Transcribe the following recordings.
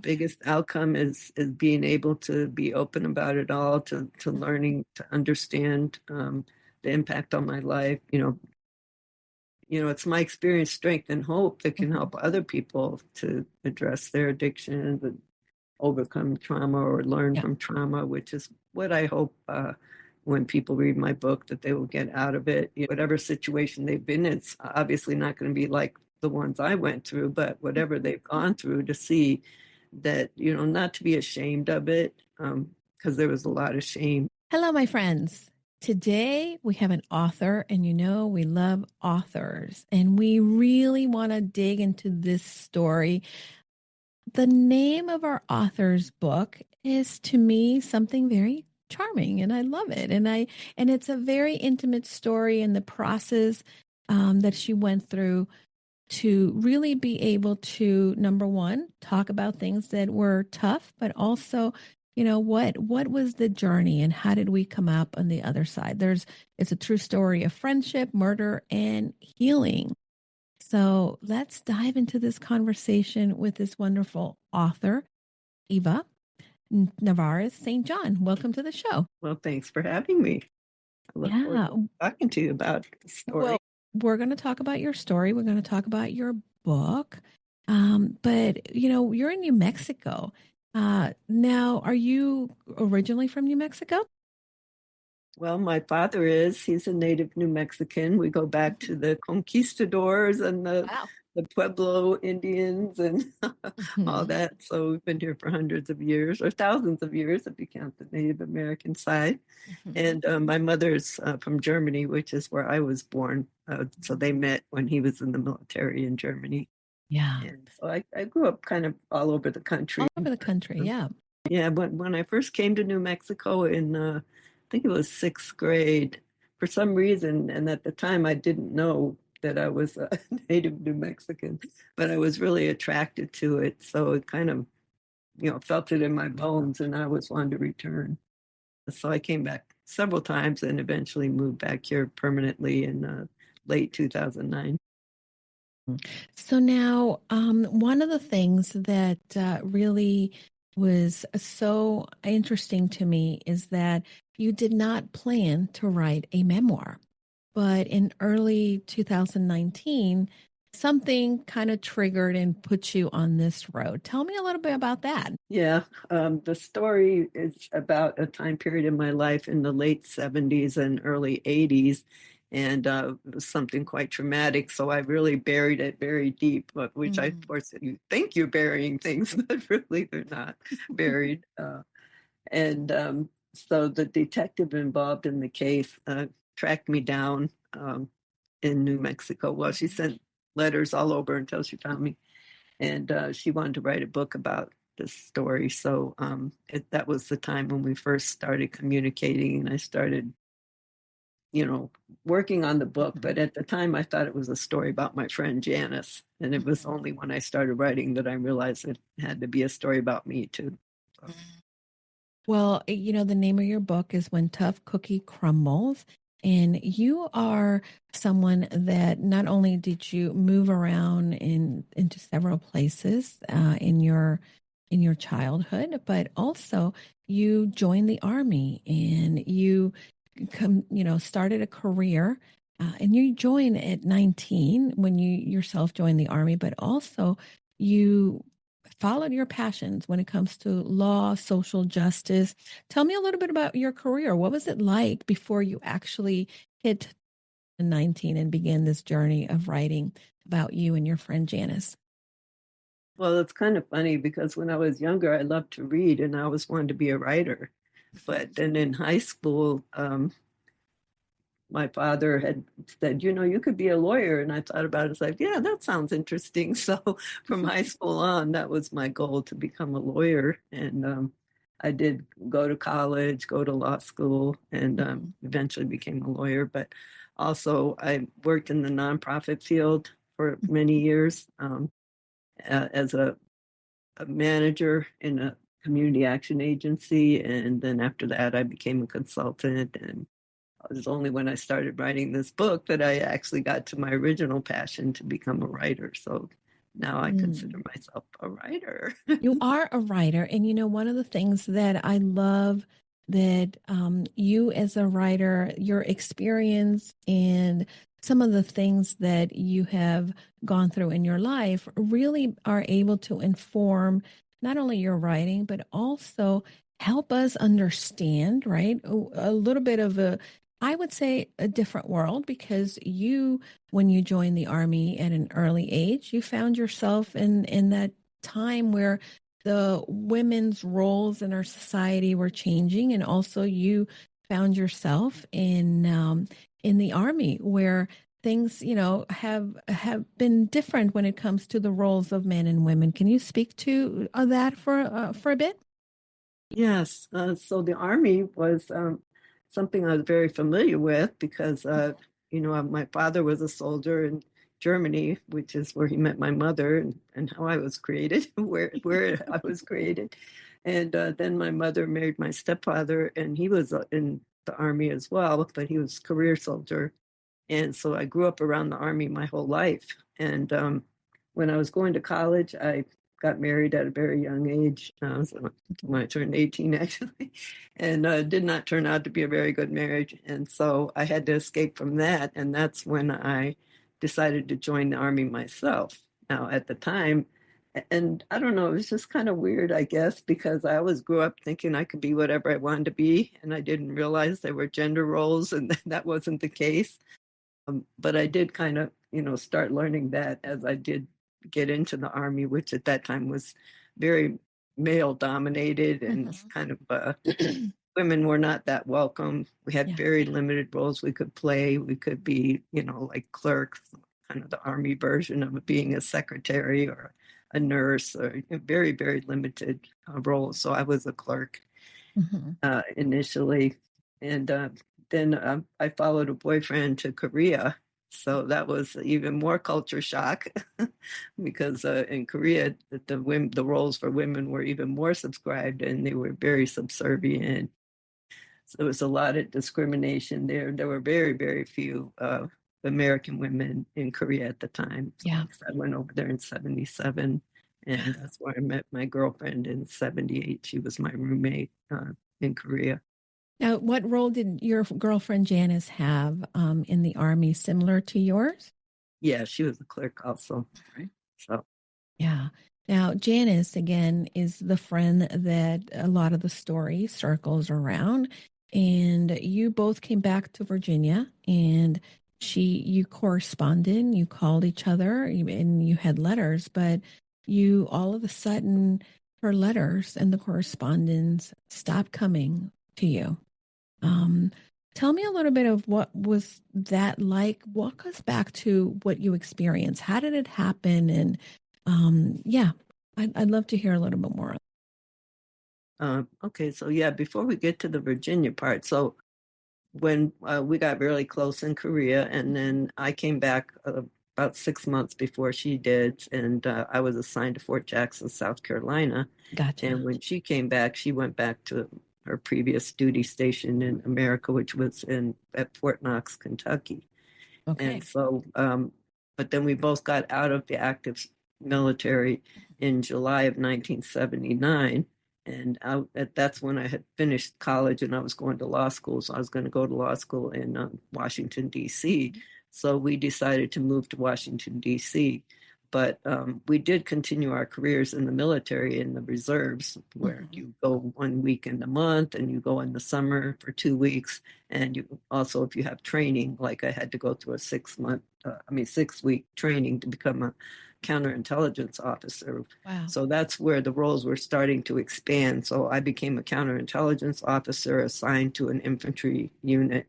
biggest outcome is being able to be open about it all, to learning to understand the impact on my life. It's my experience, strength, and hope that can help other people to address their addictions and overcome trauma or learn Yeah. from trauma, which is what I hope when people read my book, that they will get out of it. Whatever situation they've been in, it's obviously not going to be like the ones I went through, but whatever they've gone through, to see that, not to be ashamed of it, because there was a lot of shame. Hello, my friends. Today we have an author, and we love authors, and we really want to dig into this story. The name of our author's book is, to me, something very charming, and I love it. And it's a very intimate story in the process that she went through to really be able to, number one, talk about things that were tough, but also, what was the journey and how did we come up on the other side? It's a true story of friendship, murder, and healing. So let's dive into this conversation with this wonderful author, Eva Nevarez St. John. Welcome to the show. Well, thanks for having me. I look forward to talking to you about the story. Well, we're going to talk about your story. We're going to talk about your book. But, you're in New Mexico. Now, are you originally from New Mexico? Well, my father he's a native New Mexican. We go back to the conquistadors and the Pueblo Indians and all that. So we've been here for hundreds of years, or thousands of years if you count the Native American side. And my mother's from Germany, which is where I was born. So they met when he was in the military in Germany. Yeah. And so I grew up kind of all over the country. All over the country, yeah. Yeah, when I first came to New Mexico in, I think it was sixth grade, for some reason, and at the time I didn't know that I was a native New Mexican, but I was really attracted to it. So it kind of, felt it in my bones, and I always wanted to return. So I came back several times and eventually moved back here permanently in late 2009. So now, one of the things that really was so interesting to me is that you did not plan to write a memoir, but in early 2019, something kind of triggered and put you on this road. Tell me a little bit about that. Yeah, the story is about a time period in my life in the late 70s and early 80s. And it was something quite traumatic. So I really buried it very deep, which I, of course, you think you're burying things, but really they're not buried. And so the detective involved in the case tracked me down in New Mexico. Well, she sent letters all over until she found me. And she wanted to write a book about this story. So that was the time when we first started communicating, and I started, working on the book. But at the time, I thought it was a story about my friend Janice. And it was only when I started writing that I realized it had to be a story about me, too. So. Well, the name of your book is When Tough Cookie Crumbles. And you are someone that not only did you move around into several places in your childhood, but also you joined the Army and you started a career. And you joined at 19 when you yourself joined the Army, but also you followed your passions when it comes to law, social justice. Tell me a little bit about your career. What was it like before you actually hit 19 and began this journey of writing about you and your friend Janice? Well, it's kind of funny because when I was younger, I loved to read and I always wanted to be a writer. But then in high school, my father had said, you could be a lawyer. And I thought about it. It's like, yeah, that sounds interesting. So from high school on, that was my goal, to become a lawyer. And I did go to college, go to law school, and eventually became a lawyer. But also I worked in the nonprofit field for many years as a manager in a community action agency. And then after that, I became a consultant, and it was only when I started writing this book that I actually got to my original passion to become a writer. So now I consider myself a writer. You are a writer. And one of the things that I love that you as a writer, your experience and some of the things that you have gone through in your life really are able to inform not only your writing, but also help us understand, right? A little bit of I would say, a different world because when you joined the Army at an early age, you found yourself in that time where the women's roles in our society were changing, and also you found yourself in the Army where things have been different when it comes to the roles of men and women. Can you speak to that for a bit? Yes. So the Army was something I was very familiar with because, my father was a soldier in Germany, which is where he met my mother and how I was created, where I was created. And then my mother married my stepfather, and he was in the Army as well, but he was a career soldier. And so I grew up around the Army my whole life. And when I was going to college, I got married at a very young age. So when I turned 18, actually, and did not turn out to be a very good marriage. And so I had to escape from that. And that's when I decided to join the Army myself. Now, at the time, and I don't know, it was just kind of weird, I guess, because I always grew up thinking I could be whatever I wanted to be. And I didn't realize there were gender roles, and that wasn't the case. But I did kind of, start learning that as I did get into the Army, which at that time was very male dominated and kind of women were not that welcome. We had Yeah. very limited roles we could play. We could be, like clerks, kind of the Army version of being a secretary or a nurse, or very, very limited roles. So I was a clerk initially. And then I followed a boyfriend to Korea. So that was even more culture shock because in Korea, the roles for women were even more subscribed and they were very subservient. So there was a lot of discrimination there. There were very, very few American women in Korea at the time. So Yeah. I went over there in 77, and that's where I met my girlfriend in 78. She was my roommate in Korea. Now, what role did your girlfriend Janice have in the Army, similar to yours? Yeah, she was a clerk also. Right. So Yeah. Now, Janice, again, is the friend that a lot of the story circles around. And you both came back to Virginia and you corresponded, you called each other, and you had letters, but you all of a sudden, her letters and the correspondence stopped coming to you. Um, Tell me a little bit of what was that like. Walk us back to what you experienced. How did it happen? And yeah, I'd love to hear a little bit more. okay, so yeah, before we get to the Virginia part, so when we got really close in Korea, and then I came back about 6 months before she did, and I was assigned to Fort Jackson, South Carolina. Gotcha. And when she came back, she went back to her previous duty station in America, which was at Fort Knox, Kentucky. Okay. And so, but then we both got out of the active military in July of 1979. And that's when I had finished college and I was going to law school. So I was going to go to law school in Washington, D.C. So we decided to move to Washington, D.C. But we did continue our careers in the military in the reserves, where you go 1 weekend a month and you go in the summer for 2 weeks. And you also, if you have training, like I had to go through a 6-week training to become a counterintelligence officer. Wow. So that's where the roles were starting to expand. So I became a counterintelligence officer assigned to an infantry unit.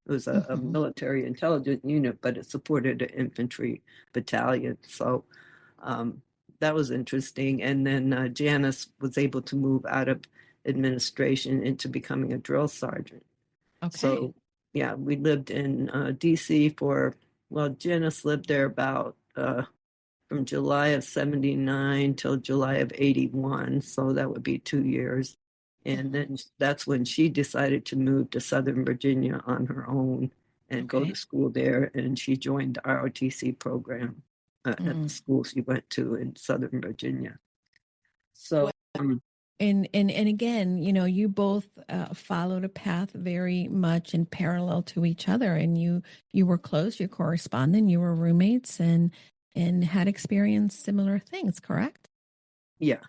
It was a military intelligence unit, but it supported an infantry battalion. So that was interesting. And then Janice was able to move out of administration into becoming a drill sergeant. Okay. So, yeah, we lived in DC Janice lived there about from July of 79 till July of 81. So that would be 2 years. And then that's when she decided to move to Southern Virginia on her own and go to school there. And she joined the ROTC program at the school she went to in Southern Virginia. So, and again, you both followed a path very much in parallel to each other, and you were close, you corresponded, you were roommates, and had experienced similar things, correct? yeah,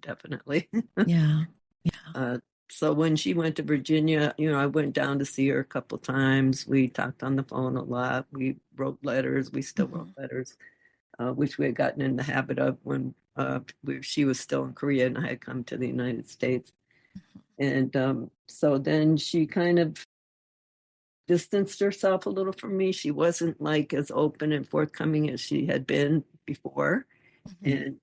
definitely. Yeah. So when she went to Virginia, I went down to see her a couple of times. We talked on the phone a lot. We wrote letters. We still wrote letters, which we had gotten in the habit of when she was still in Korea and I had come to the United States. And so then she kind of distanced herself a little from me. She wasn't like as open and forthcoming as she had been before. And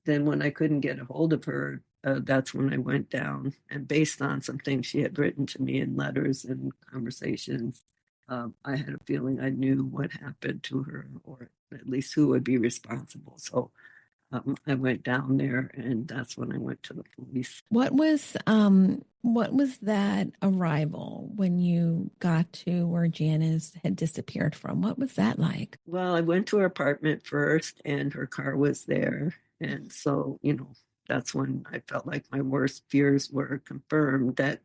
then when I couldn't get a hold of her, that's when I went down. And based on some things she had written to me in letters and conversations, I had a feeling I knew what happened to her, or at least who would be responsible. So I went down there, and that's when I went to the police. What was that arrival when you got to where Janice had disappeared from? What was that like? Well, I went to her apartment first, and her car was there. And so, that's when I felt like my worst fears were confirmed that,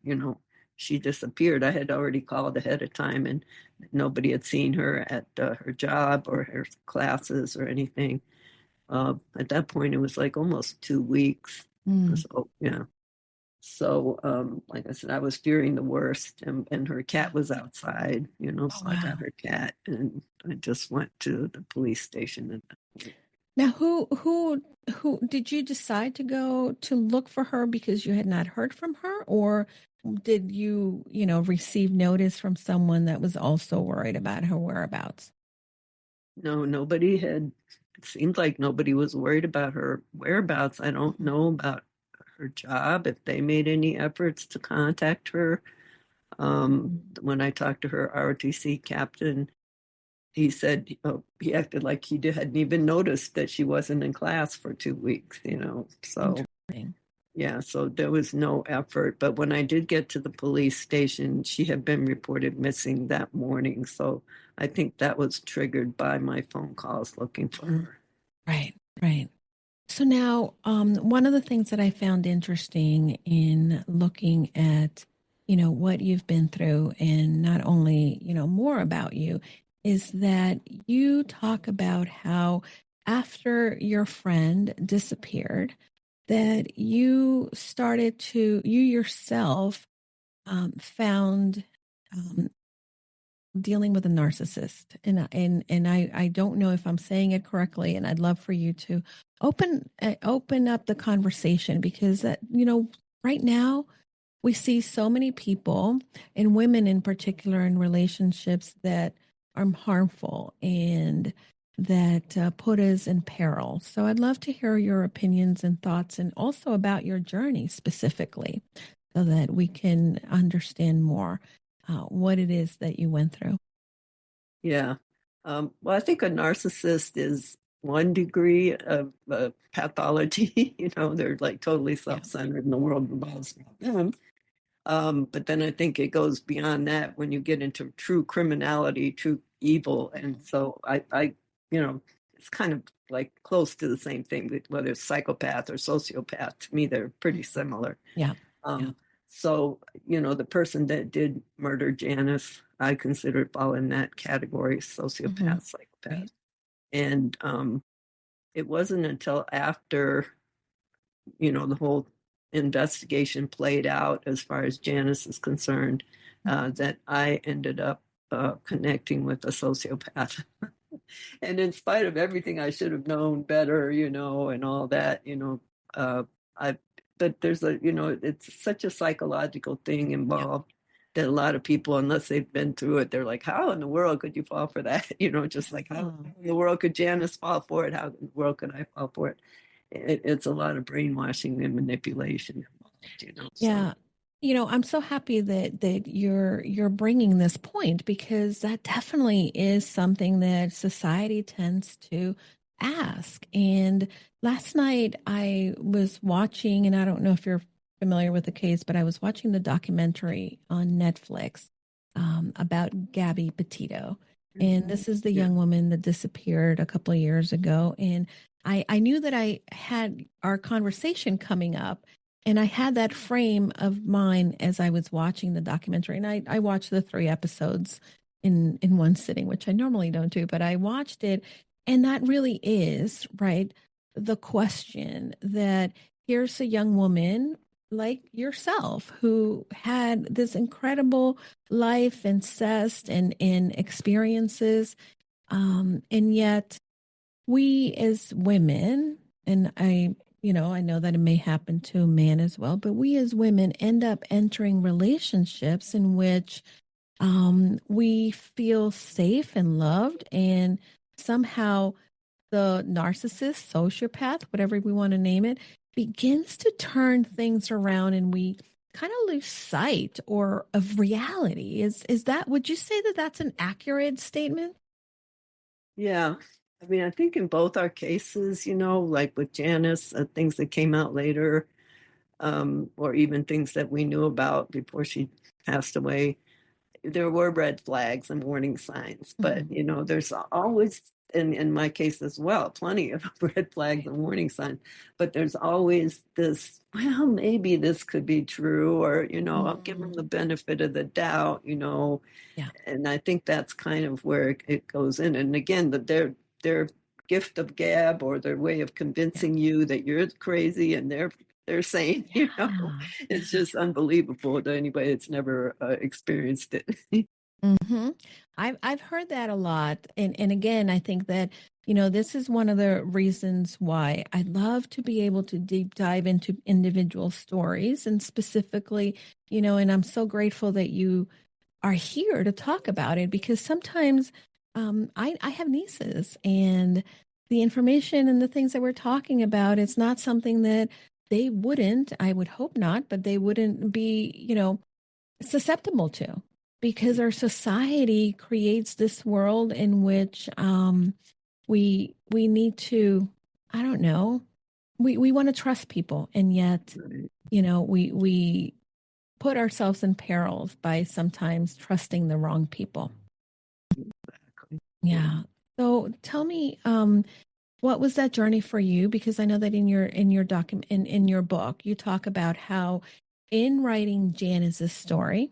she disappeared. I had already called ahead of time, and nobody had seen her at her job or her classes or anything. At that point, it was like almost 2 weeks. So, yeah. So, like I said, I was fearing the worst, and her cat was outside, so I got her cat, and I just went to the police station. Now, who did you decide to go to look for her because you had not heard from her, or did you, receive notice from someone that was also worried about her whereabouts? No, nobody had, it seemed like nobody was worried about her whereabouts. I don't know about her job, if they made any efforts to contact her. When I talked to her ROTC captain, he said he acted like hadn't even noticed that she wasn't in class for 2 weeks, So, yeah, so there was no effort. But when I did get to the police station, she had been reported missing that morning. So I think that was triggered by my phone calls looking for her. Right, right. So now, one of the things that I found interesting in looking at, what you've been through and not only, more about you, is that you talk about how after your friend disappeared, that you yourself found dealing with a narcissist, and I don't know if I'm saying it correctly, and I'd love for you to open up the conversation, because that, right now we see so many people, and women in particular, in relationships that are harmful and that put us in peril. So I'd love to hear your opinions and thoughts, and also about your journey specifically, so that we can understand more what it is that you went through. Yeah. Well, I think a narcissist is one degree of pathology. They're like totally self-centered and the world revolves around them. But then I think it goes beyond that when you get into true criminality, true evil. And so it's kind of like close to the same thing, whether it's psychopath or sociopath. To me, they're pretty similar. Yeah. So, the person that did murder Janice, I consider fall in that category, sociopath, psychopath. Right. And it wasn't until after, the whole investigation played out as far as Janice is concerned, that I ended up connecting with a sociopath. And in spite of everything I should have known better, and all that, I but there's it's such a psychological thing involved that a lot of people, unless they've been through it, they're like, how in the world could you fall for that? Just like, how in the world could Janice fall for it? How in the world could I fall for it? It's a lot of brainwashing and manipulation. Yeah. So. I'm so happy that you're bringing this point, because that definitely is something that society tends to ask. And last night I was watching, and I don't know if you're familiar with the case, but I was watching the documentary on Netflix about Gabby Petito. And this is the Yeah. young woman that disappeared a couple of years ago. And I knew that I had our conversation coming up. And I had that frame of mind as I was watching the documentary. And I watched the 3 episodes in one sitting, which I normally don't do, but I watched it. And that really is, right, the question that here's a young woman like yourself who had this incredible life and zest and experiences. And yet we as women, and I know that it may happen to a man as well, but we as women end up entering relationships in which we feel safe and loved, and somehow the narcissist, sociopath, whatever we want to name it, begins to turn things around, and we kind of lose sight or of reality. Is that, would you say that that's an accurate statement? Yeah. I mean, I think in both our cases, like with Janice, things that came out later, or even things that we knew about before she passed away, there were red flags and warning signs. But, there's always, in my case as well, plenty of red flags and warning signs. But there's always this, well, maybe this could be true, or, I'll give them the benefit of the doubt, Yeah. and I think that's kind of where it goes in. And again, their gift of gab, or their way of Yeah. convincing you that you're crazy, and they're saying, Yeah. it's just unbelievable to anybody that's never experienced it. Mm-hmm. I've heard that a lot, and again, I think that this is one of the reasons why I love to be able to deep dive into individual stories, and specifically, and I'm so grateful that you are here to talk about it, because sometimes I have nieces, and the information and the things that we're talking about, it's not something that they wouldn't, I would hope not, but they wouldn't be, susceptible to, because our society creates this world in which we need to, I don't know, we want to trust people, and yet Right. we put ourselves in perils by sometimes trusting the wrong people. Exactly. Yeah. Yeah. So tell me, what was that journey for you? Because I know that in your document in your book, you talk about how in writing Janice's story,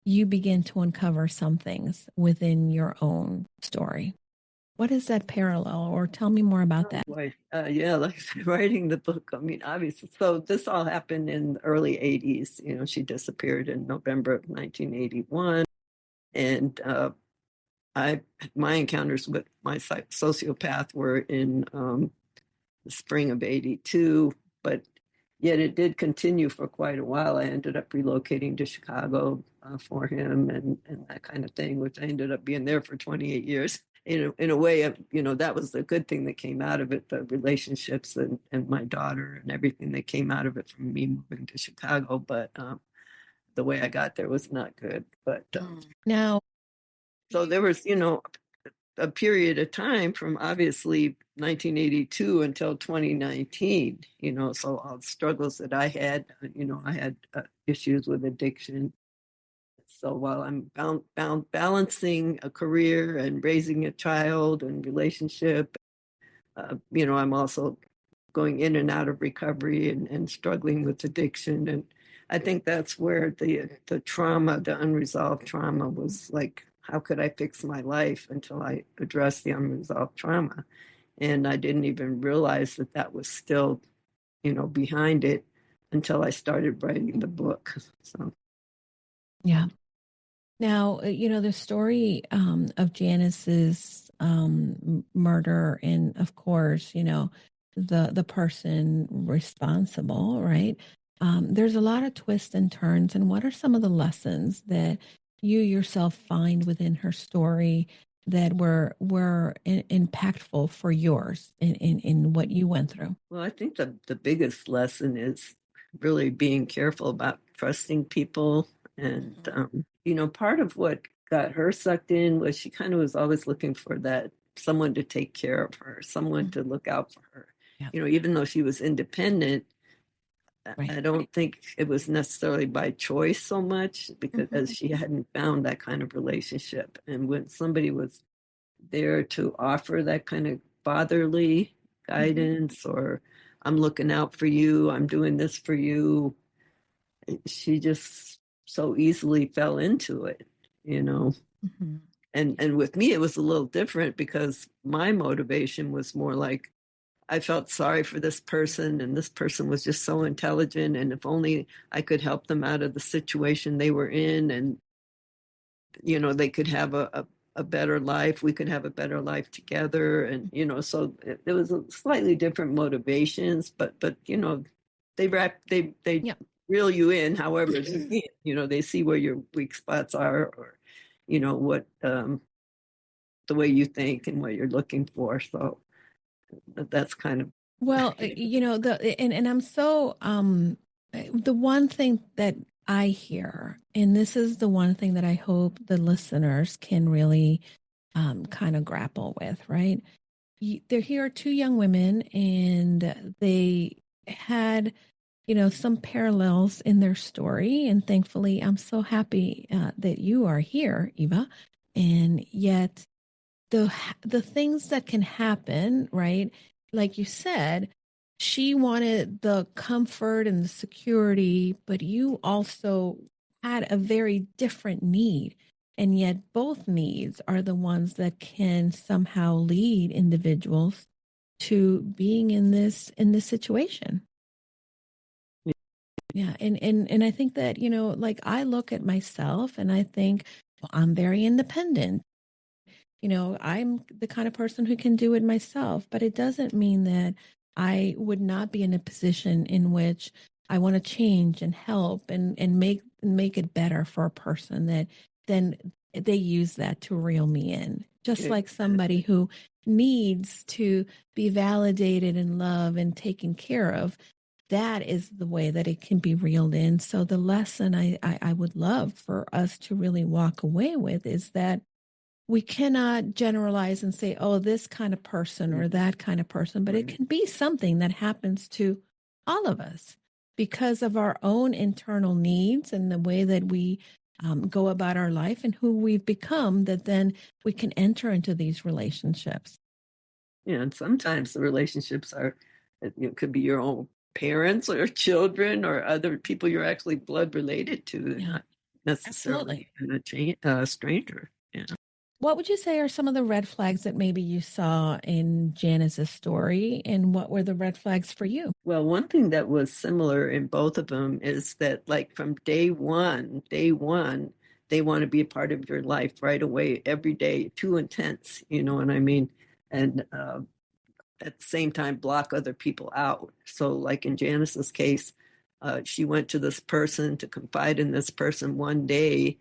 you begin to uncover some things within your own story. What is that parallel? Or tell me more about Oh that. boy. Yeah, like I said, writing the book, I mean, obviously, so this all happened in the early 80s. She disappeared in November of 1981. And I my encounters with my sociopath were in the spring of 82, but yet it did continue for quite a while. I ended up relocating to Chicago for him, and that kind of thing, which I ended up being there for 28 years. In a way, that was the good thing that came out of it, the relationships and my daughter and everything that came out of it from me moving to Chicago. But the way I got there was not good. But Now, so there was, a period of time from obviously 1982 until 2019, so all the struggles that I had, I had issues with addiction. So while I'm balancing a career and raising a child and relationship, I'm also going in and out of recovery and struggling with addiction. And I think that's where the trauma, the unresolved trauma, was like, how could I fix my life until I addressed the unresolved trauma? And I didn't even realize that that was still, behind it until I started writing the book. So yeah. Now, the story of Janice's murder, and of course, the person responsible, right? There's a lot of twists and turns. And what are some of the lessons that you yourself find within her story that were impactful for yours in what you went through? well, I think the biggest lesson is really being careful about trusting people. And, part of what got her sucked in was she kind of was always looking for that someone to take care of her, someone Mhm. to look out for her. Yeah. Even though she was independent, Right. I don't think it was necessarily by choice so much because she hadn't found that kind of relationship. And when somebody was there to offer that kind of fatherly guidance, or I'm looking out for you, I'm doing this for you, she just so easily fell into it, you know. And with me it was a little different because my motivation was more like I felt sorry for this person, and this person was just so intelligent, and if only I could help them out of the situation they were in, and they could have a better life, we could have a better life together. And so it was a slightly different motivations, but they Yeah. reel you in however they see where your weak spots are, or what the way you think and what you're looking for. So that's kind of Well, and I'm so the one thing that I hear, and this is the one thing that I hope the listeners can really kind of grapple with, right? They're here, two young women, and they had, some parallels in their story. And thankfully, I'm so happy that you are here, Eva. And yet, the things that can happen, right? Like you said, she wanted the comfort and the security, but you also had a very different need. And yet both needs are the ones that can somehow lead individuals to being in this situation. Yeah. And I think that, like I look at myself and I think, well, I'm very independent. I'm the kind of person who can do it myself, but it doesn't mean that I would not be in a position in which I want to change and help and make it better for a person, that then they use that to reel me in. Just like somebody who needs to be validated and loved and taken care of, that is the way that it can be reeled in. So the lesson I would love for us to really walk away with is that we cannot generalize and say, oh, this kind of person or that kind of person, but it can be something that happens to all of us because of our own internal needs and the way that we go about our life and who we've become, that then we can enter into these relationships. Yeah, and sometimes the relationships are, could be your own parents or children or other people you're actually blood related to, Yeah, not necessarily a stranger. Yeah. What would you say are some of the red flags that maybe you saw in Janice's story, and what were the red flags for you? Well, one thing that was similar in both of them is that, like, from day one, they want to be a part of your life right away, every day, too intense, you know what I mean? And at the same time, block other people out. So, like in Janice's case, she went to this person to confide in this person one day,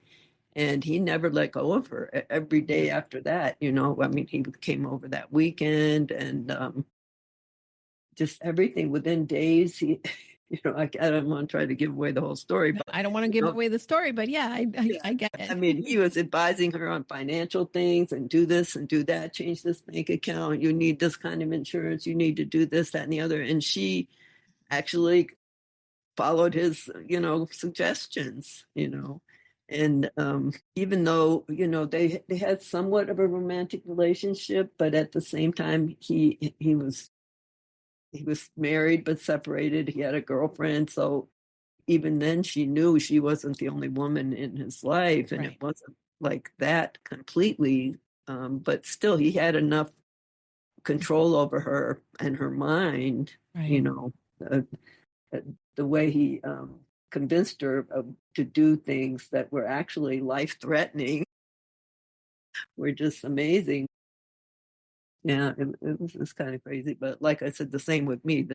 and he never let go of her every day after that. I mean, he came over that weekend, and just everything within days. He, I don't want to try to give away the whole story, but I don't want to give away the story, but yeah, I get it. I mean, he was advising her on financial things and do this and do that, change this bank account. You need this kind of insurance. You need to do this, that, and the other. And she actually followed his, suggestions, And even though, they had somewhat of a romantic relationship, but at the same time, he was married but separated. He had a girlfriend, so even then she knew she wasn't the only woman in his life, and it wasn't like that completely. But still, he had enough control over her and her mind. Right. You know, uh, the way he convinced her to do things that were actually life threatening were just amazing. Yeah, it was just kind of crazy. But like I said, the same with me.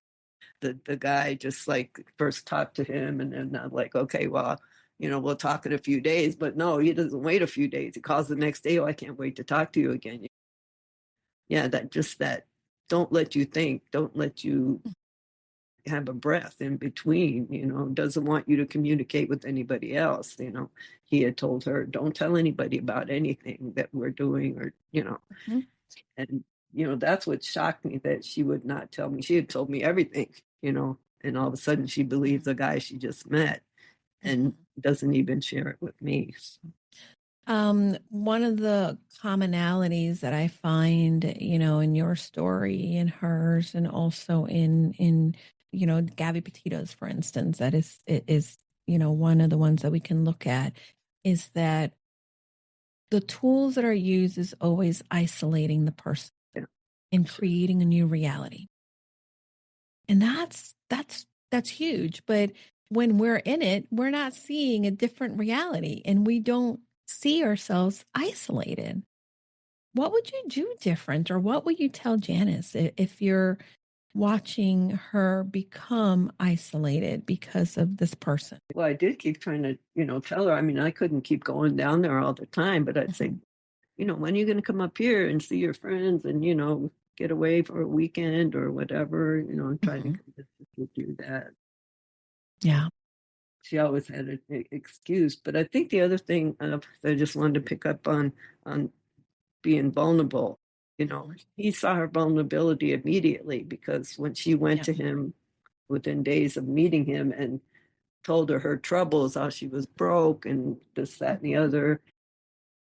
The guy just like first talked to him, and then I'm like, okay, well, we'll talk in a few days. But no, he doesn't wait a few days. He calls the next day. Oh, I can't wait to talk to you again. Yeah, that don't let you think, don't let you have a breath in between, doesn't want you to communicate with anybody else. He had told her, don't tell anybody about anything that we're doing, or, and, that's what shocked me, that she would not tell me. She had told me everything, And all of a sudden she believes a guy she just met and doesn't even share it with me. One of the commonalities that I find, in your story, in hers, and also in Gabby Petito's, for instance, that is one of the ones that we can look at, is that the tools that are used is always isolating the person Yeah. and creating a new reality. And that's huge. But when we're in it, we're not seeing a different reality, and we don't see ourselves isolated. What would you do different, or what would you tell Janice if you're watching her become isolated because of this person? Well, I did keep trying to, tell her. I mean, I couldn't keep going down there all the time, but I'd say, when are you going to come up here and see your friends and, get away for a weekend or whatever, I'm trying to convince her to do that. Yeah. She always had an excuse. But I think the other thing that I just wanted to pick up on being vulnerable, he saw her vulnerability immediately, because when she went to him within days of meeting him and told her troubles, how she was broke and this, that, and the other,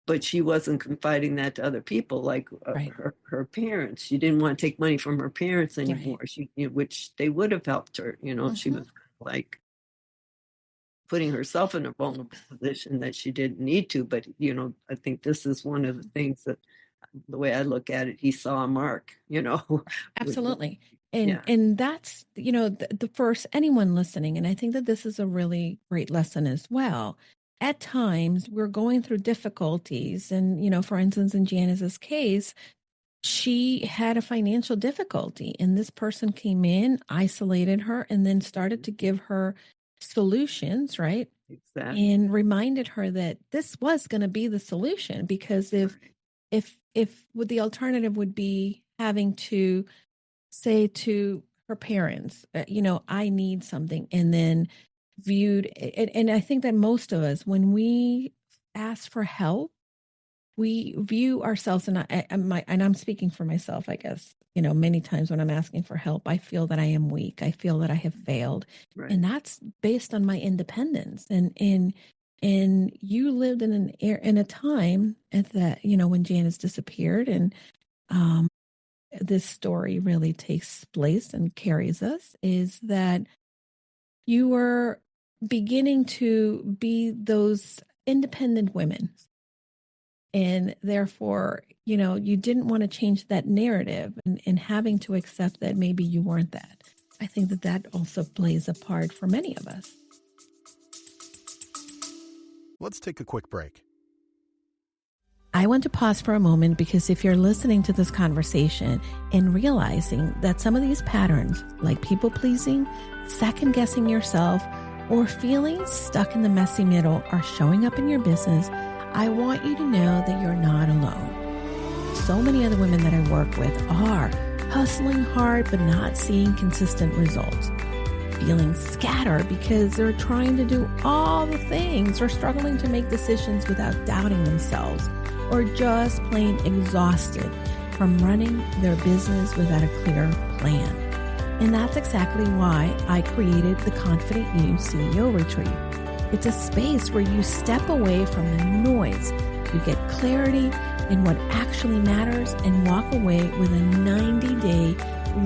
but she wasn't confiding that to other people, like her parents. She didn't want to take money from her parents anymore. She, which they would have helped her. She was like putting herself in a vulnerable position that she didn't need to. But I think this is one of the things that, the way I look at it, he saw a mark. Absolutely. And that's, the first, anyone listening, and I think that this is a really great lesson as well. At times we're going through difficulties, and, for instance, in Janice's case, she had a financial difficulty, and this person came in, isolated her, and then started to give her solutions, right? Exactly. And reminded her that this was going to be the solution, because if what the alternative would be having to say to her parents, I need something, and then viewed, and I think that most of us, when we ask for help, we view ourselves, and I'm speaking for myself, I guess, many times when I'm asking for help, I feel that I am weak. I feel that I have failed. Right. And that's based on my independence. And you lived in a time at that, when Janice disappeared, and this story really takes place and carries us, is that you were beginning to be those independent women. And therefore, you didn't want to change that narrative, and having to accept that maybe you weren't that. I think that also plays a part for many of us. Let's take a quick break. I want to pause for a moment, because if you're listening to this conversation and realizing that some of these patterns, like people pleasing, second guessing yourself, or feeling stuck in the messy middle, are showing up in your business, I want you to know that you're not alone. So many other women that I work with are hustling hard but not seeing consistent results, feeling scattered because they're trying to do all the things, or struggling to make decisions without doubting themselves, or just plain exhausted from running their business without a clear plan. And that's exactly why I created the Confident You CEO Retreat. It's a space where you step away from the noise, you get clarity in what actually matters, and walk away with a 90-day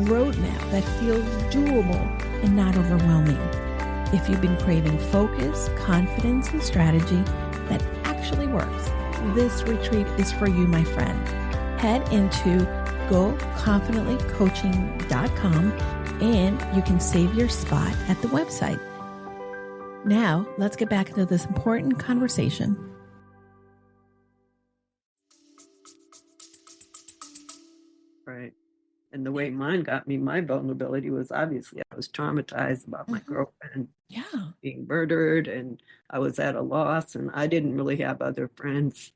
roadmap that feels doable and not overwhelming. If you've been craving focus, confidence, and strategy that actually works, this retreat is for you, my friend. Head into goconfidentlycoaching.com and you can save your spot at the website. Now, let's get back into this important conversation. Right. And the way mine got me, my vulnerability was, obviously I was traumatized about my girlfriend being murdered, and I was at a loss, and I didn't really have other friends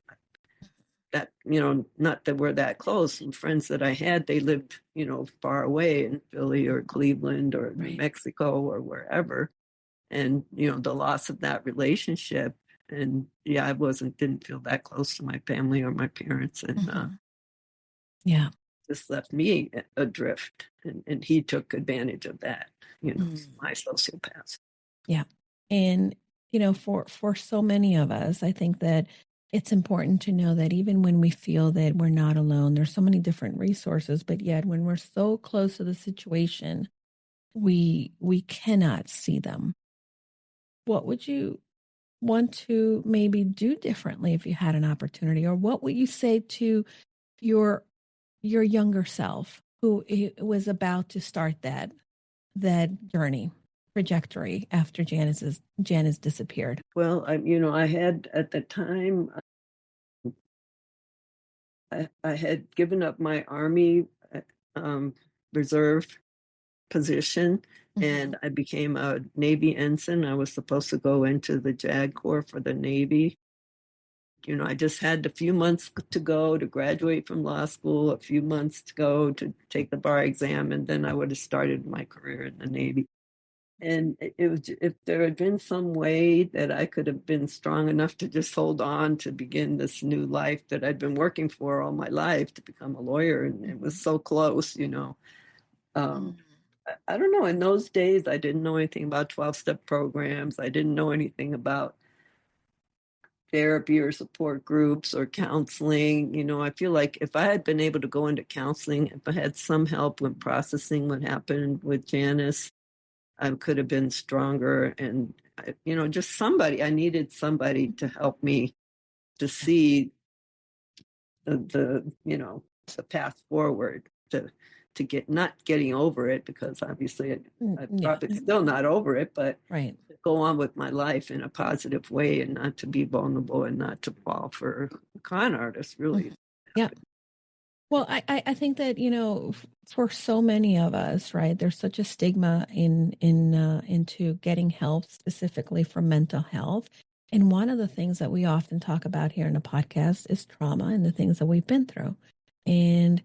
that, not that we're that close. And friends that I had, they lived, far away in Philly or Cleveland or New Mexico or wherever. And, the loss of that relationship. And I didn't feel that close to my family or my parents. And just left me adrift. And he took advantage of that. my sociopath. Yeah. And, for so many of us, I think that it's important to know that even when we feel that we're not alone, there's so many different resources, but yet when we're so close to the situation, we cannot see them. What would you want to maybe do differently if you had an opportunity, or what would you say to your younger self who was about to start that journey trajectory after Janice disappeared? Well, I had at the time, I had given up my Army um, reserve position, and I became a Navy ensign. I was supposed to go into the JAG Corps for the Navy. I just had a few months to go to graduate from law school, a few months to go to take the bar exam, and then I would have started my career in the Navy. And it was, if there had been some way that I could have been strong enough to just hold on to begin this new life that I'd been working for all my life to become a lawyer, and it was so close. I don't know. In those days, I didn't know anything about 12-step programs. I didn't know anything about therapy or support groups or counseling. I feel like if I had been able to go into counseling, if I had some help with processing what happened with Janice, I could have been stronger. And, just somebody, I needed somebody to help me to see the path forward to get, not getting over it, because obviously I'm probably still not over it, but Right. to go on with my life in a positive way and not to be vulnerable and not to fall for a con artist, really. Yeah. Well, I think that, for so many of us, right, there's such a stigma into getting help specifically for mental health. And one of the things that we often talk about here in the podcast is trauma and the things that we've been through. And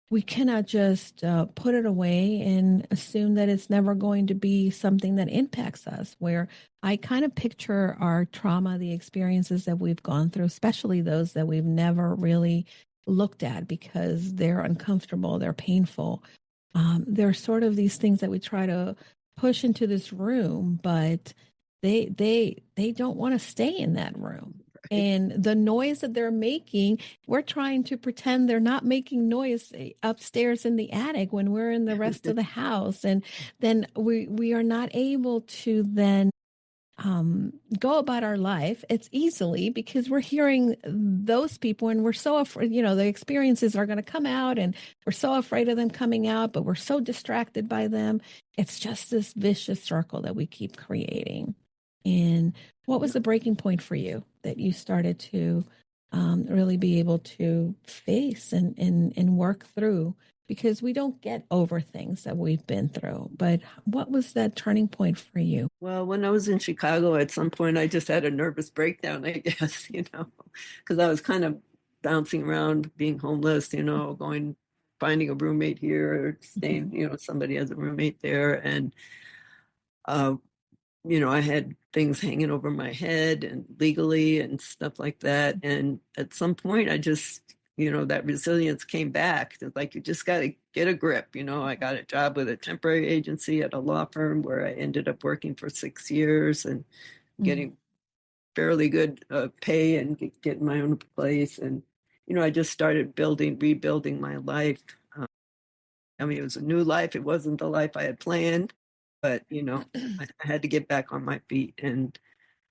we cannot just put it away and assume that it's never going to be something that impacts us. Where I kind of picture our trauma, the experiences that we've gone through, especially those that we've never really looked at because they're uncomfortable, they're painful. They're sort of these things that we try to push into this room, but they don't want to stay in that room. And the noise that they're making, we're trying to pretend they're not making noise upstairs in the attic when we're in the rest of the house. And then we are not able to then go about our life. It's easily because we're hearing those people and we're so afraid, the experiences are going to come out and we're so afraid of them coming out, but we're so distracted by them. It's just this vicious circle that we keep creating. And what was the breaking point for you that you started to really be able to face and work through? Because we don't get over things that we've been through. But what was that turning point for you? Well, when I was in Chicago, at some point, I just had a nervous breakdown, I guess, because I was kind of bouncing around, being homeless, finding a roommate here or staying, somebody has a roommate there. And, I had things hanging over my head and legally and stuff like that. And at some point, I just, that resilience came back. It's like, you just got to get a grip. I got a job with a temporary agency at a law firm where I ended up working for 6 years and getting fairly good pay and getting my own place. And, I just started rebuilding my life. It was a new life. It wasn't the life I had planned, but, I had to get back on my feet.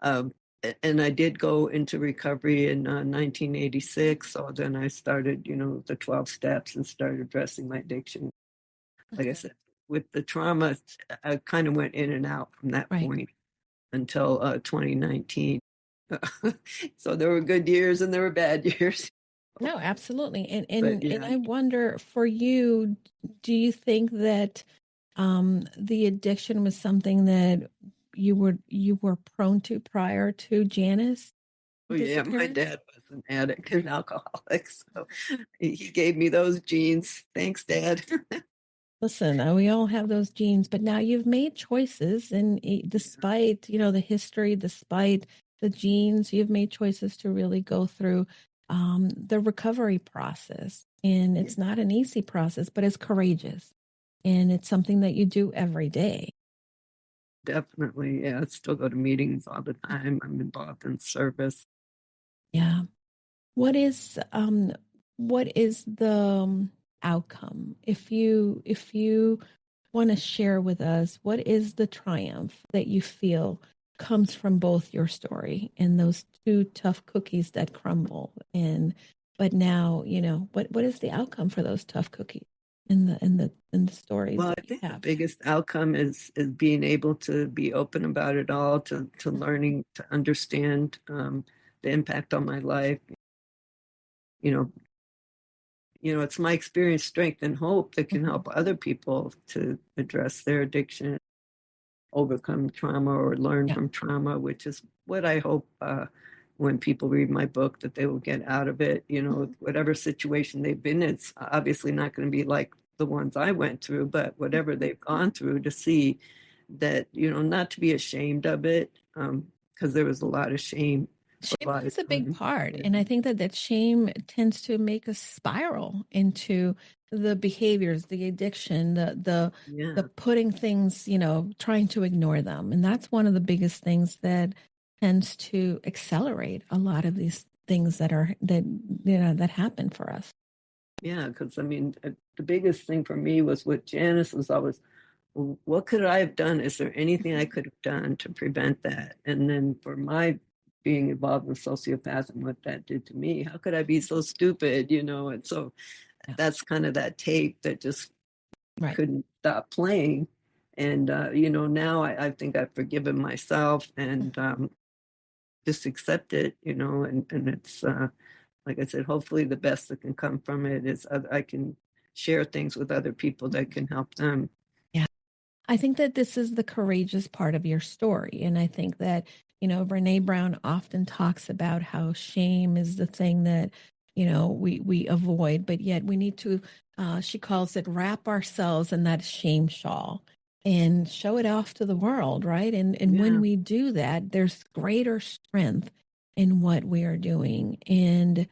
Um, and I did go into recovery in 1986. So then I started, the 12 steps and started addressing my addiction. Like I said, with the trauma, I kind of went in and out from that point until 2019. So there were good years and there were bad years. No, absolutely. But, And I wonder for you, do you think that the addiction was something that you were prone to prior to Janice? Oh, yeah, my dad was an addict and alcoholic, so he gave me those genes. Thanks, Dad. Listen, we all have those genes, but now you've made choices, and despite the history, despite the genes, you've made choices to really go through the recovery process, and it's not an easy process, but it's courageous, and it's something that you do every day. definitely. Yeah, I still go to meetings all the time. I'm involved in service. Yeah. What is the outcome? If you want to share with us, what is the triumph that you feel comes from both your story and those two tough cookies that crumble? And but now, what is the outcome for those tough cookies in the stories Well, I that you think the have? biggest outcome is being able to be open about it all, to Mhm. learning to understand the impact on my life. You know, it's my experience, strength, and hope that can Mhm. help other people to address their addiction, overcome trauma, or learn Yeah. from trauma, which is what I hope when people read my book that they will get out of it. Mhm. Whatever situation they've been in, it's obviously not going to be like the ones I went through, but whatever they've gone through, to see that, not to be ashamed of it, because there was a lot of shame for a Shame lot of plays a big time. part. Yeah. And I think that shame tends to make us spiral into the behaviors, the addiction, the Yeah. putting things, trying to ignore them. And that's one of the biggest things that tends to accelerate a lot of these things that happen for us. Yeah, because I mean, the biggest thing for me was with Janice was always, well, what could I have done? Is there anything I could have done to prevent that? And then for my being involved in sociopath and what that did to me, how could I be so stupid? And so Yeah. that's kind of that tape that just Right. couldn't stop playing. And, now I think I've forgiven myself and just accept it, and it's, like I said, hopefully the best that can come from it is I can share things with other people that can help them. Yeah. I think that this is the courageous part of your story. And I think that, Brene Brown often talks about how shame is the thing that, we avoid, but yet we need to, she calls it wrap ourselves in that shame shawl and show it off to the world, right? And when Yeah. we do that, there's greater strength in what we are doing. And,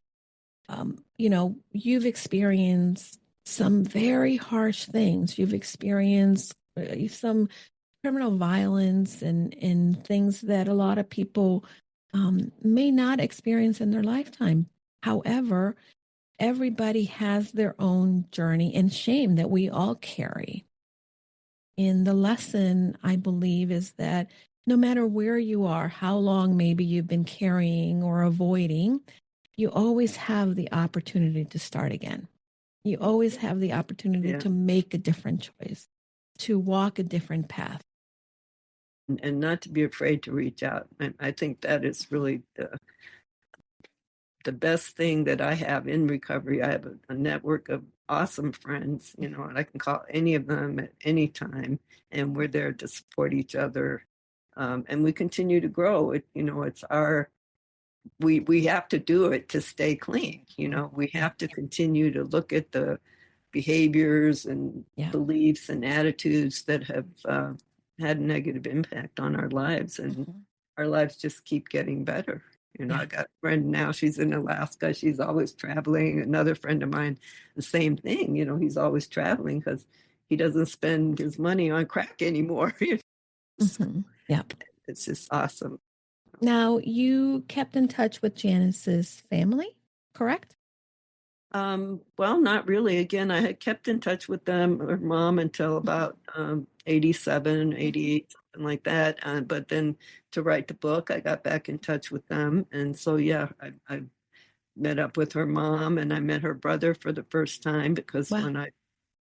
you've experienced some very harsh things. You've experienced some criminal violence and things that a lot of people may not experience in their lifetime. However, everybody has their own journey and shame that we all carry. And the lesson, I believe, is that no matter where you are, how long maybe you've been carrying or avoiding, you always have the opportunity to start again. You always have the opportunity Yeah. to make a different choice, to walk a different path. And not to be afraid to reach out. And I think that is really the best thing that I have in recovery. I have a network of awesome friends, and I can call any of them at any time, and we're there to support each other. And we continue to grow. It's we have to do it to stay clean. We Yeah. have to continue to look at the behaviors and Yeah. beliefs and attitudes that have had negative impact on our lives, and Mhm. our lives just keep getting better. Yeah. I got a friend now, she's in Alaska, she's always traveling. Another friend of mine, the same thing. He's always traveling because he doesn't spend his money on crack anymore. So Mhm. Yeah. it's just awesome. Now, you kept in touch with Janice's family, correct? Well, not really. Again, I had kept in touch with them, her mom, until Mhm. about 87, Mhm. 88, something like that. But then to write the book, I got back in touch with them. And so, yeah, I met up with her mom, and I met her brother for the first time because Wow. when I,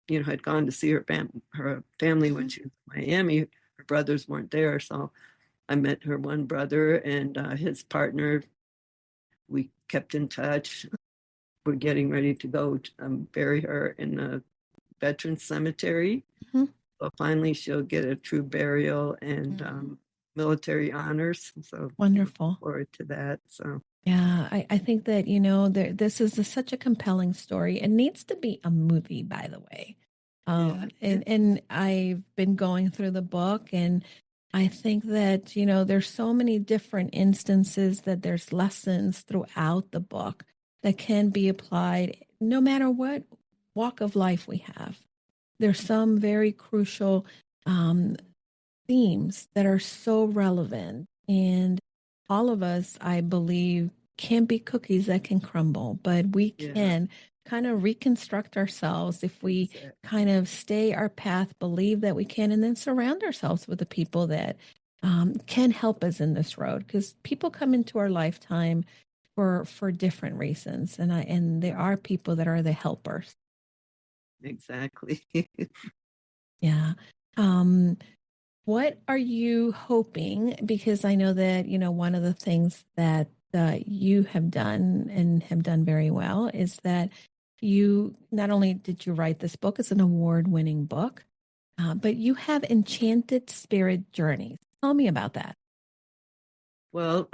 had gone to see her family when Mhm. she was in Miami, her brothers weren't there. So I met her one brother and his partner. We kept in touch. We're getting ready to go bury her in the veteran cemetery. Mhm. So finally, she'll get a true burial and Mhm. military honors. So look Wonderful. forward to that. So Yeah, I think that, this is such a compelling story. It needs to be a movie, by the way. yeah, And I've been going through the book, and I think that, there's so many different instances that there's lessons throughout the book that can be applied no matter what walk of life we have. There's some very crucial um, themes that are so relevant. And all of us, I believe, can be cookies that can crumble, but we Yeah, can kind of reconstruct ourselves if we exactly. kind of stay our path, believe that we can, and then surround ourselves with the people that can help us in this road. Because people come into our lifetime for different reasons, and there are people that are the helpers. Exactly. Yeah. Um, What are you hoping? Because I know that, one of the things that you have done and have done very well is that you not only did you write this book, it's an award-winning book, but you have Enchanted Spirit Journeys. Tell me about that. Well,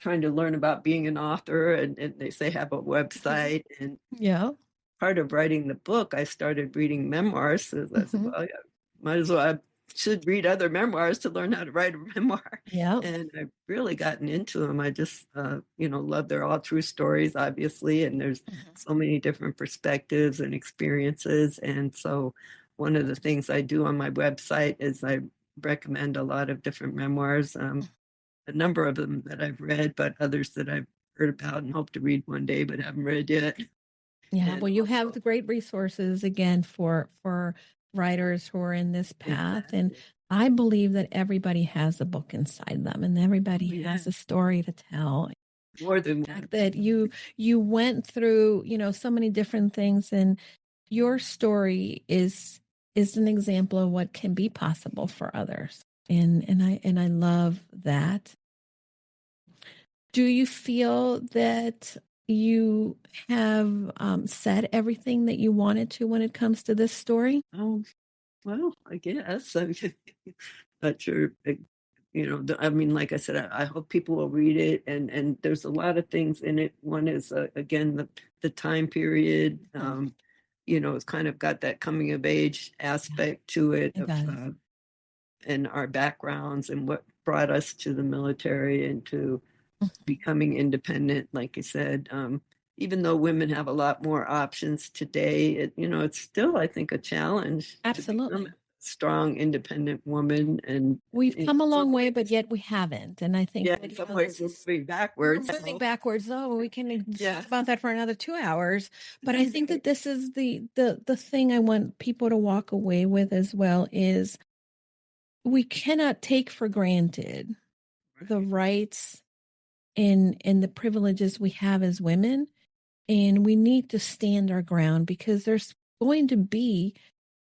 trying to learn about being an author, and they say have a website. And Yeah. part of writing the book, I started reading memoirs. So I said, Hmm. well, yeah, might as well. I should read other memoirs to learn how to write a memoir. Yeah. And I've really gotten into them. I just, love they're all true stories, obviously. And there's so many different perspectives and experiences. And so one of the things I do on my website is I recommend a lot of different memoirs, a number of them that I've read, but others that I've heard about and hope to read one day, but haven't read yet. Yeah, And well, you have also, the great resources again for writers who are in this path, and exactly. I believe that everybody has a book inside them, and Oh, everybody yeah. has a story to tell. More than The one. fact that you went through, so many different things, and your story is an example of what can be possible for others, and I love that. Do you feel that you have said everything that you wanted to when it comes to this story? Oh, well, I guess. I'm not sure. I mean, like I said, I hope people will read it, and there's a lot of things in it. One is again the time period. It's kind of got that coming of age Yeah, aspect to it it of does. and our backgrounds and what brought us to the military and to Mhm. becoming independent, like you said. Even though women have a lot more options today, it's still, I think, a challenge to become a Absolutely. strong, independent woman. And We've in come a some long way, but ways, yet we haven't. And I think yeah, that, in some ways this we're is, moving we're backwards. moving So, backwards, though. We can yeah, talk about that for another 2 hours. But I think that this is the thing I want people to walk away with as well is we cannot take for granted the rights and the privileges we have as women. And we need to stand our ground because there's going to be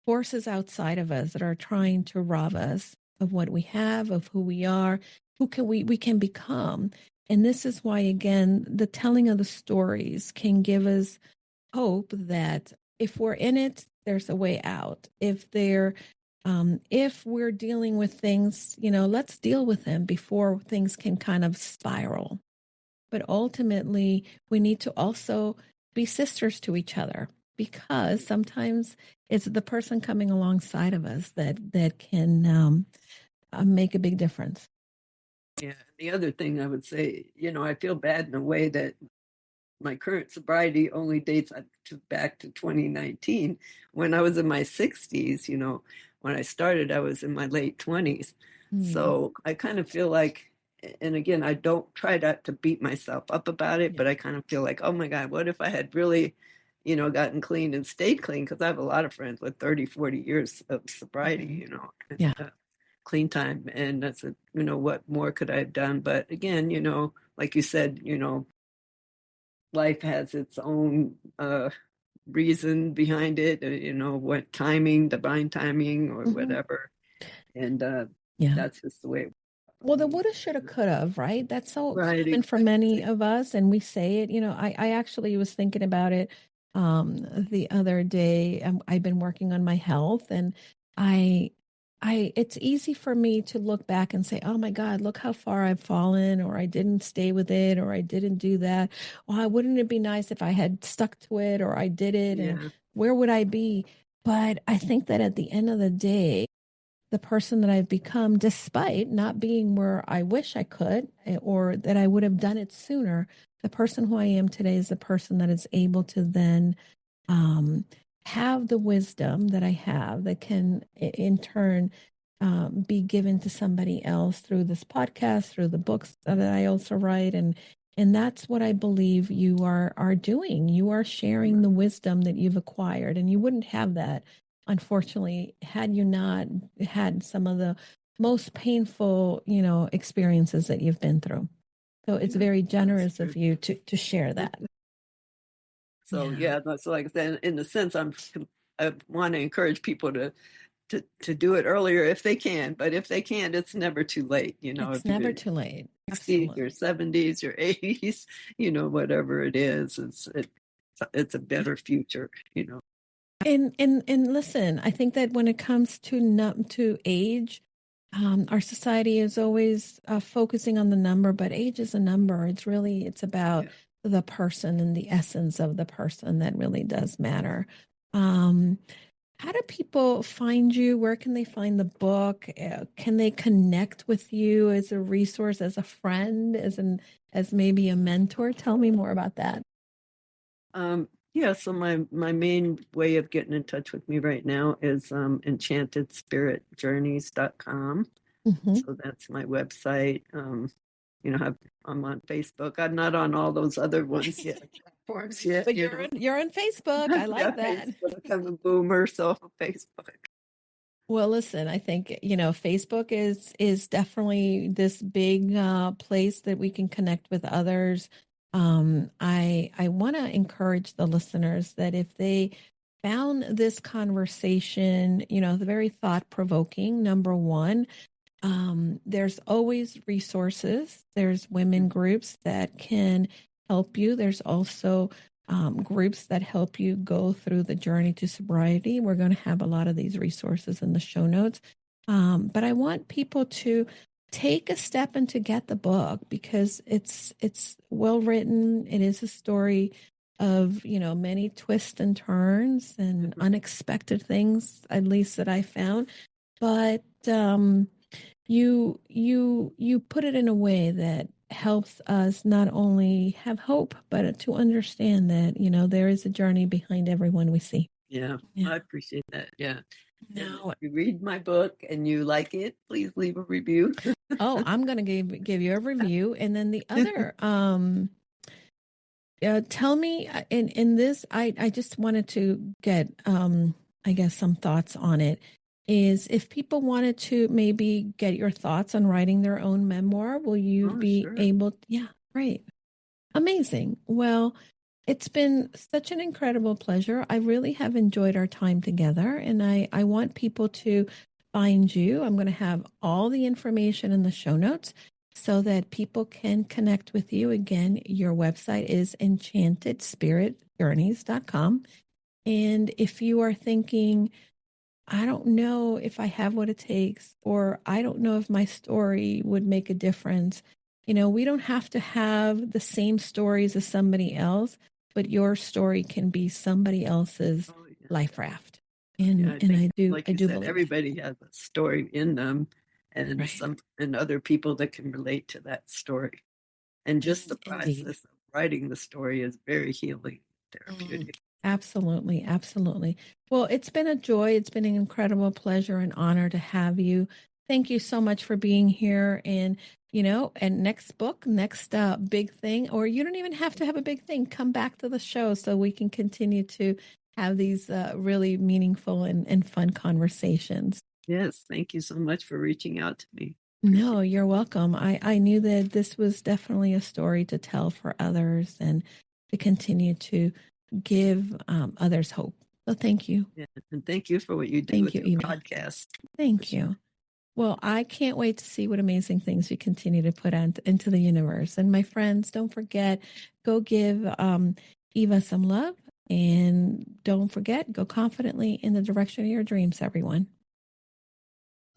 forces outside of us that are trying to rob us of what we have, of who we are, who can we can become. And this is why, again, the telling of the stories can give us hope that if we're in it, there's a way out. If we're dealing with things, let's deal with them before things can kind of spiral. But ultimately, we need to also be sisters to each other because sometimes it's the person coming alongside of us that can make a big difference. yeah. The other thing I would say, I feel bad in a way that my current sobriety only dates back to 2019 when I was in my 60s. When I started, I was in my late 20s. Mm, So I kind of feel like, and again, I don't try not to beat myself up about it, yeah. but I kind of feel like, oh my God, what if I had really, gotten clean and stayed clean? Because I have a lot of friends with 30, 40 years of sobriety, Mhm. and Yeah. clean time. And that's, what more could I have done? But again, like you said, life has its own reason behind it, what timing, divine timing, or Hmm. whatever. And Yeah. that's just the way it for Well, the me. woulda, shoulda, coulda, have, right? That's so Right, common for many exactly. of us, and we say it. I actually was thinking about it the other day. I've been working on my health, and I, it's easy for me to look back and say, "Oh my God, look how far I've fallen," or "I didn't stay with it," or "I didn't do that." Well, wouldn't it be nice if I had stuck to it, or I did it, and Yeah, where would I be? But I think that at the end of the day, the person that I've become, despite not being where I wish I could or that I would have done it sooner. The person who I am today is the person that is able to then um, have the wisdom that I have that can, in turn, be given to somebody else through this podcast, through the books that I also write. And that's what I believe you are doing. You are sharing the wisdom that you've acquired, and you wouldn't have that, unfortunately, had you not had some of the most painful, experiences that you've been through. So it's very generous of you to share that. So that's like I said, in a sense, I want to encourage people to do it earlier if they can, but if they can't, it's never too late. It's never too late. 60s, your 70s, your 80s, whatever it is, it's a better future. And listen, I think that when it comes to age, our society is always focusing on the number, but age is a number. It's about the person and the essence of the person that really does matter. How do people find you? Where can they find the book? Can they connect with you as a resource, as a friend, as maybe a mentor? Tell me more about that. So my main way of getting in touch with me right now is enchantedspiritjourneys.com. Mm-hmm. So that's my website. I'm on Facebook. I'm not on all those other ones yet. Platforms yet. But you're on Facebook. I like that. Facebook. I'm a boomer, so Facebook. Well, listen, I think, Facebook is definitely this big place that we can connect with others. I want to encourage the listeners that if they found this conversation, very thought-provoking, number one, there's always resources. There's women groups that can help you. There's also groups that help you go through the journey to sobriety. We're going to have a lot of these resources in the show notes. But I want people to take a step and to get the book because it's well written. It is a story of, many twists and turns and unexpected things, at least that I found. But you put it in a way that helps us not only have hope, but to understand that, there is a journey behind everyone we see. Yeah. I appreciate that. Yeah. No. If you read my book and you like it, please leave a review. Oh, I'm going to give you a review. And then the other, tell me in this, I just wanted to get, I guess, some thoughts on it. Is if people wanted to maybe get your thoughts on writing their own memoir, will you be able? Yeah, right. Amazing. Well, it's been such an incredible pleasure. I really have enjoyed our time together, and I want people to find you. I'm going to have all the information in the show notes so that people can connect with you. Again, your website is enchantedspiritjourneys.com. And if you are thinking, I don't know if I have what it takes, or I don't know if my story would make a difference. We don't have to have the same stories as somebody else, but your story can be somebody else's life raft. And I do believe everybody has a story in them, and and other people that can relate to that story. And just the process of writing the story is very healing, therapeutic. Absolutely. Absolutely. Well, it's been a joy. It's been an incredible pleasure and honor to have you. Thank you so much for being here. And, and next book, next big thing, or you don't even have to have a big thing. Come back to the show so we can continue to have these really meaningful and fun conversations. Yes. Thank you so much for reaching out to me. No, you're welcome. I knew that this was definitely a story to tell for others and to continue to give others hope. So thank you. Yeah, and thank you for what you do with your podcast. Thank you. Well, I can't wait to see what amazing things you continue to put into the universe. And my friends, don't forget, go give Eva some love. And don't forget, go confidently in the direction of your dreams, everyone.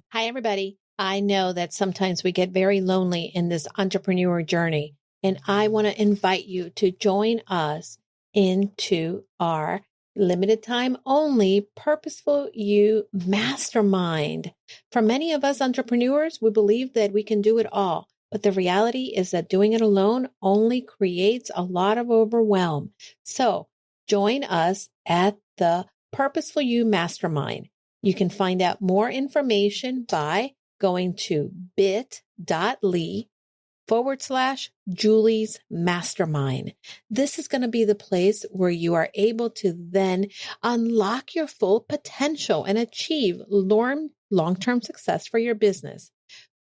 Hi, everybody. I know that sometimes we get very lonely in this entrepreneur journey. And I want to invite you to join us into our limited time only Purposeful You Mastermind. For many of us entrepreneurs, we believe that we can do it all. But the reality is that doing it alone only creates a lot of overwhelm. So join us at the Purposeful You Mastermind. You can find out more information by going to bit.ly/Julie's Mastermind. This is going to be the place where you are able to then unlock your full potential and achieve long-term success for your business.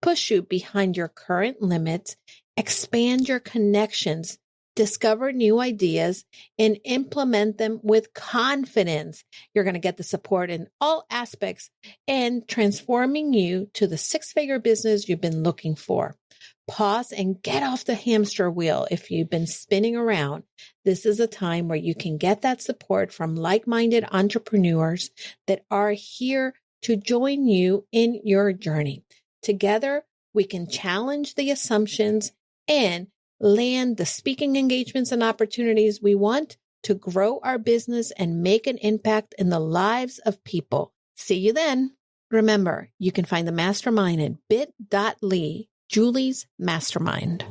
Push you behind your current limits, expand your connections, discover new ideas, and implement them with confidence. You're going to get the support in all aspects and transforming you to the six-figure business you've been looking for. Pause and get off the hamster wheel if you've been spinning around. This is a time where you can get that support from like-minded entrepreneurs that are here to join you in your journey. Together, we can challenge the assumptions and land the speaking engagements and opportunities we want to grow our business and make an impact in the lives of people. See you then. Remember, you can find the mastermind at bit.ly, Julie's Mastermind.